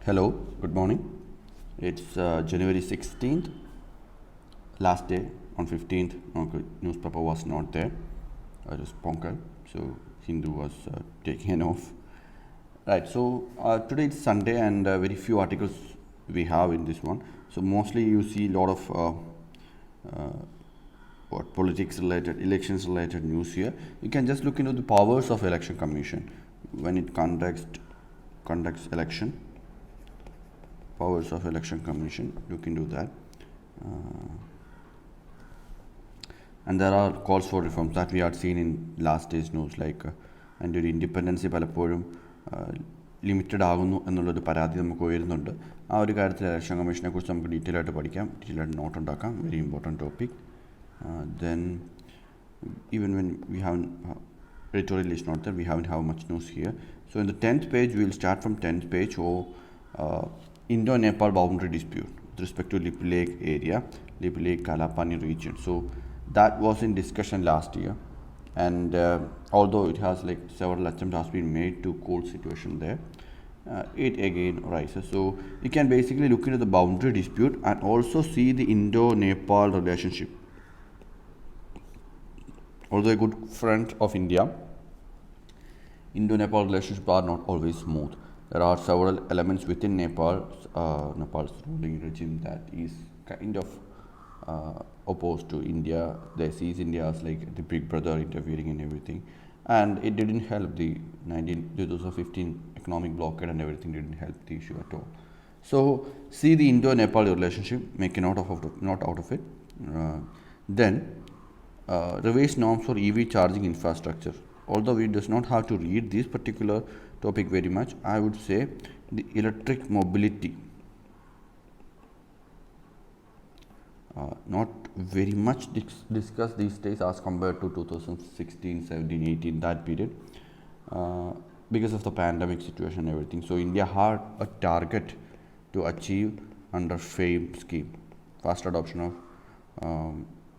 Hello, good morning. It's January 16th, last day. On 15th, newspaper was not there. I just Pongal, so Hindu was taken off. Right, so today it's Sunday and very few articles we have in this one. So mostly you see a lot of politics related, elections related news here. You can just look into the powers of election commission when it conducts election. Powers of election commission, look into that. And there are calls for reforms that we had seen in last days news, like അതിൻ്റെ ഒരു independency പലപ്പോഴും limited ആകുന്നു എന്നുള്ളൊരു പരാതി നമുക്ക് ഉയരുന്നുണ്ട്. ആ ഒരു കാര്യത്തിൽ ഇലക്ഷൻ കമ്മീഷനെ കുറിച്ച് നമുക്ക് ഡീറ്റെയിൽ ആയിട്ട് പഠിക്കാം, ഡീറ്റെയിൽ ആയിട്ട് നോട്ട് ഉണ്ടാക്കാം. Very important topic. Then even when we haven't editorial is not there, we haven't have much news here. So in the 10th page, we will start from 10th page. Indo Nepal boundary dispute with respect to Lip Lake area, Lip Lake Kalapani region. So that was in discussion last year, and although it has like several attempts has been made to cool situation there, it again rises. So you can basically look into the boundary dispute and also see the Indo Nepal relationship. Although a good friend of India, Indo Nepal relationships are not always smooth. There are several elements within Nepal's ruling regime that is kind of opposed to India. They see India as like the big brother interfering in everything, and it didn't help. The 2015 economic blockade and everything didn't help the issue at all. So see the Indo-Nepal relationship, make a note out of it. Then revised norms for EV charging infrastructure. Although we does not have to read this particular topic very much, I would say the electric mobility not very much discussed these days as compared to 2016, 17, 18, that period, because of the pandemic situation and everything. So India had a target to achieve under FAME scheme, fast adoption of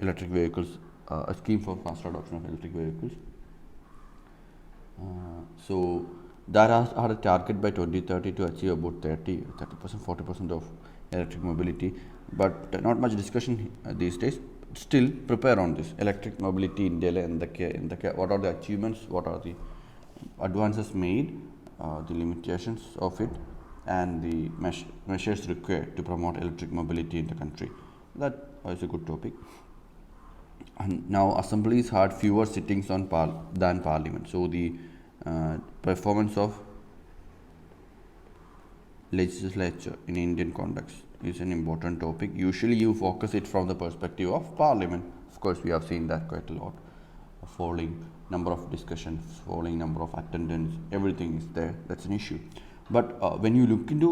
electric vehicles, a scheme for fast adoption of electric vehicles. So that has had a target by 2030 to achieve about 30%, 40% of electric mobility, but not much discussion these days. Still prepare on this electric mobility in India, what are the achievements, what are the advances made, the limitations of it, and the measures required to promote electric mobility in the country. That is a good topic. And now assemblies had fewer sittings than parliament. So the performance of legislature in Indian context is an important topic. Usually you focus it from the perspective of parliament. Of course, we have seen that quite a lot. Falling number of discussions, falling number of attendance, everything is there. That's an issue. But when you look into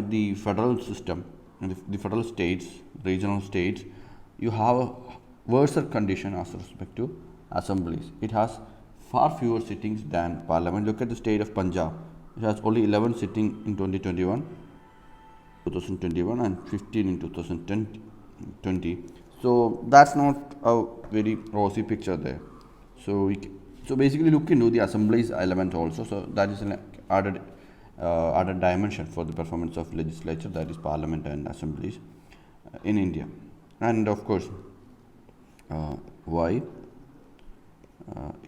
the federal system, the federal states, regional states, you have a worse condition as respect to assemblies. It has far fewer sittings than parliament. Look at the state of Punjab. It has only 11 sitting in 2021 and 15 in 2020. So that's not a very rosy picture there. So basically look into the assemblies element also. So that is an added dimension for the performance of legislature, that is parliament and assemblies in India. And of course, why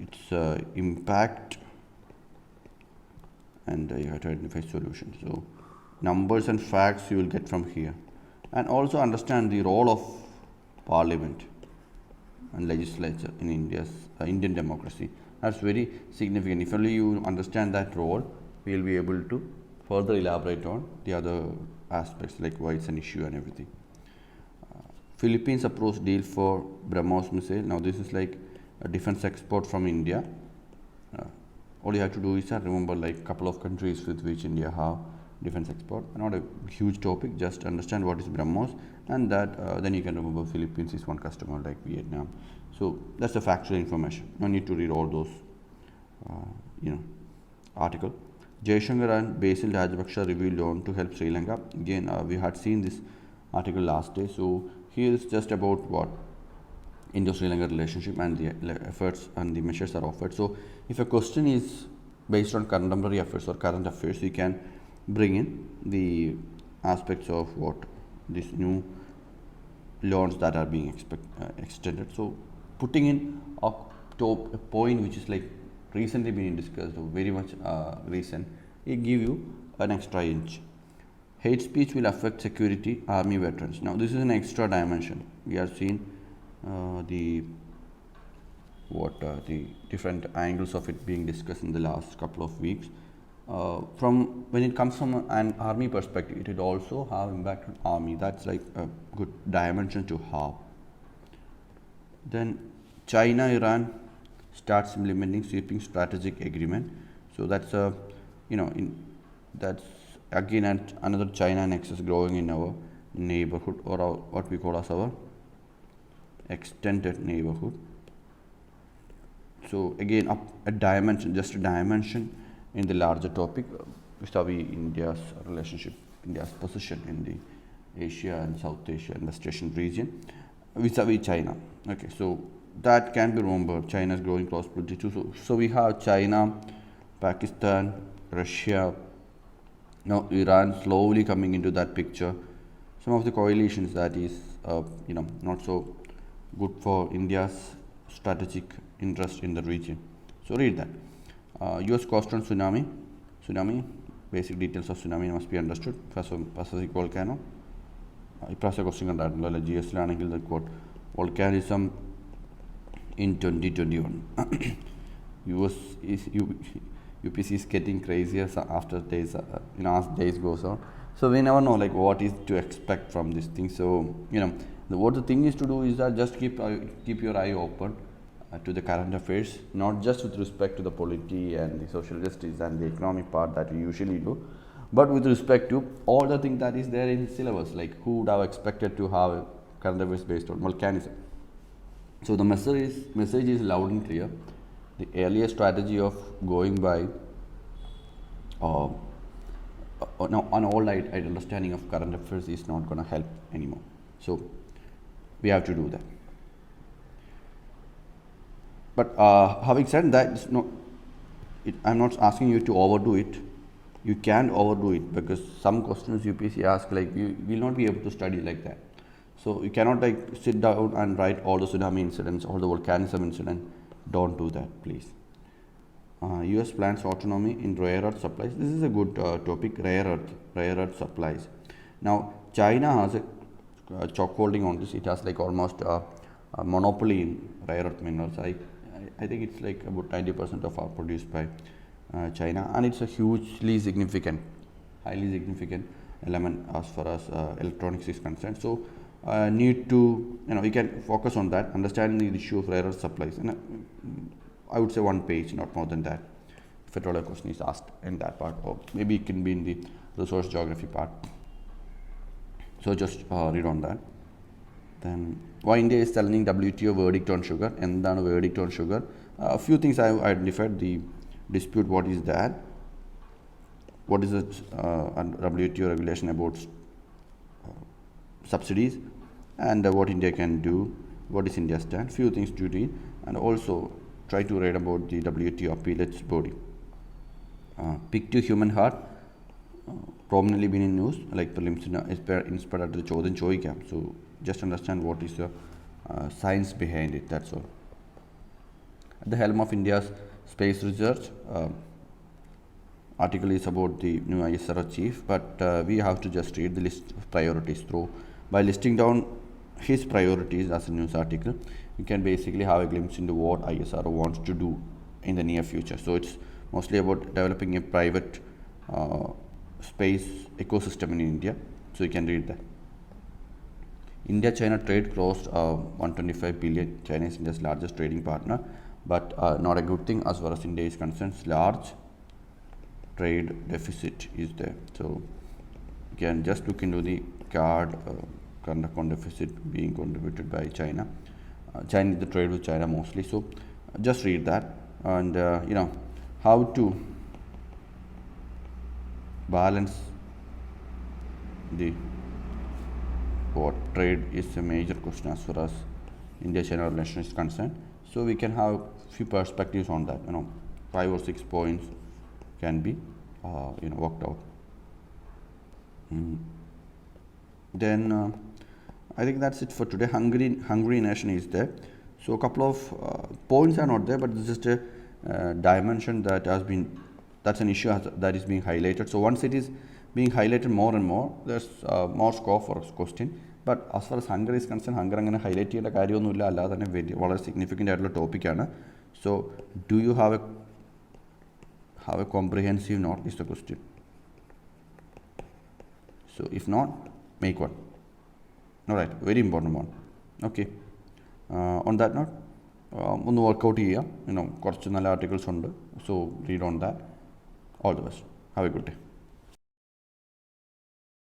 its impact, and you have to identify solutions. So numbers and facts you will get from here, and also understand the role of parliament and legislature in Indian democracy. That's very significant. If only you understand that role, we will be able to further elaborate on the other aspects, like why it's an issue and everything. Philippines approached deal for BrahMos missile. Now this is like a defense export from India. All you have to do is remember like couple of countries with which India have defense export. Not a huge topic, just understand what is BrahMos, and that then you can remember Philippines is one customer like Vietnam. So that's the factual information. No need to read all those article. Jaishankar and Basil Rajapaksa revealed on to help Sri Lanka. Again, we had seen this article last day. So here is just about what Indo-Sri Lanka relationship and the efforts and the measures are offered. So if a question is based on contemporary affairs or current affairs, you can bring in the aspects of what these new loans that are being extended. So putting in a point which is like recently being discussed, or very much recent, it give you an extra inch. Hate speech will affect security, army veterans. Now this is an extra dimension. We have seen the different angles of it being discussed in the last couple of weeks. From when it comes from an army perspective, it will also have impact on army. That's like a good dimension to have. Then China, Iran starts implementing sweeping strategic agreement. So that's a that's again another China nexus growing in our neighborhood, or what we call as our extended neighborhood. So again, a dimension, just a dimension in the larger topic vis-a-vis India's relationship, India's position in the Asia and South Asia and West Asian region vis-a-vis China. Okay, so that can be remembered. China's growing prosperity too. So we have China, Pakistan, Russia, now Iran slowly coming into that picture. Some of the coalitions that is not so good for India's strategic interest in the region. So read that. US cost on tsunami, basic details of tsunami must be understood. Pacific volcano. ഇപ്രാവശ്യം question കണ്ടായിരുന്നല്ലോ അല്ലെ, GS ലാണെങ്കിൽ the quote volcanism in 2021. US is UPC is getting crazier after days, as days goes on. So we never know like what is to expect from this thing. So what the thing is to do is that just keep your eye open to the current affairs, not just with respect to the polity and the social justice and the economic part that we usually do, but with respect to all the things that is there in syllabus, like who would have expected to have current affairs based on volcanism. So the message is loud and clear. The earlier strategy of going by an all-night understanding of current affairs is not going to help anymore. So we have to do that. But having said that, I'm not asking you to overdo it. You can't overdo it, because some questions UPSC ask, like you will not be able to study like that. So you cannot like sit down and write all the tsunami incidents, all the volcanism incident. Don't do that, please. US plans autonomy in rare earth supplies. This is a good topic. Rare earth supplies. Now China has a chokeholding on this. It has like almost a monopoly in rare earth minerals. I think it's like about 90% of are produced by China, and it's a highly significant element as far as electronics is concerned. So need to we can focus on that, understanding the issue of rare earth supplies, and I would say one page, not more than that, if at all a question is asked in that part, or maybe it can be in the resource geography part. So just read on that. Then why India is challenging WTO verdict on sugar. എന്താണ് verdict on sugar? A few things I have identified. The dispute, what is that? What is the WTO regulation about subsidies, and what India can do, what is India's stand, few things to read, and also try to read about the WTO appellate body. Pick to human heart, prominently been in news, like prelims inspired the ചോദ്യം ചോദിക്കാം. So just understand what is the science behind it, that's all. At the helm of India's space research, article is about the new ISRO chief, but we have to just read the list of priorities through. By listing down his priorities as a news article, you can basically have a glimpse into what ISRO wants to do in the near future. So it's mostly about developing a private space ecosystem in India. So you can read that. India-China trade crossed 125 billion. China is India's largest trading partner, but not a good thing as far as India is concerned. Large trade deficit is there. So you can just look into the current account deficit being contributed by China. China is the trade with China mostly. So just read that, and how to balance the trade is a major question as far as India-China relation is concerned. So we can have few perspectives on that. 5 or 6 points can be worked out. Then I think that's it for today. Hungry nation is there. So a couple of points are not there, but it's just a dimension that has been, that's an issue that is being highlighted. So once it is being highlighted more and more, there's more scope for a question. But as far as hunger is concerned, hunger അങ്ങനെ highlight ചെയ്യേണ്ട കാര്യമൊന്നുമില്ല, അല്ലാതെ തന്നെ വളരെ significant ആയിട്ടുള്ള ടോപ്പിക്കാണ്. So do you have A comprehensive note is the question. So if not, make one. All right, very important one. Okay. On that note, ഒന്ന് workout ചെയ്യുക. കുറച്ച് നല്ല ആർട്ടിക്കിൾസ് ഉണ്ട്. So read on that. All the best. Have A good day.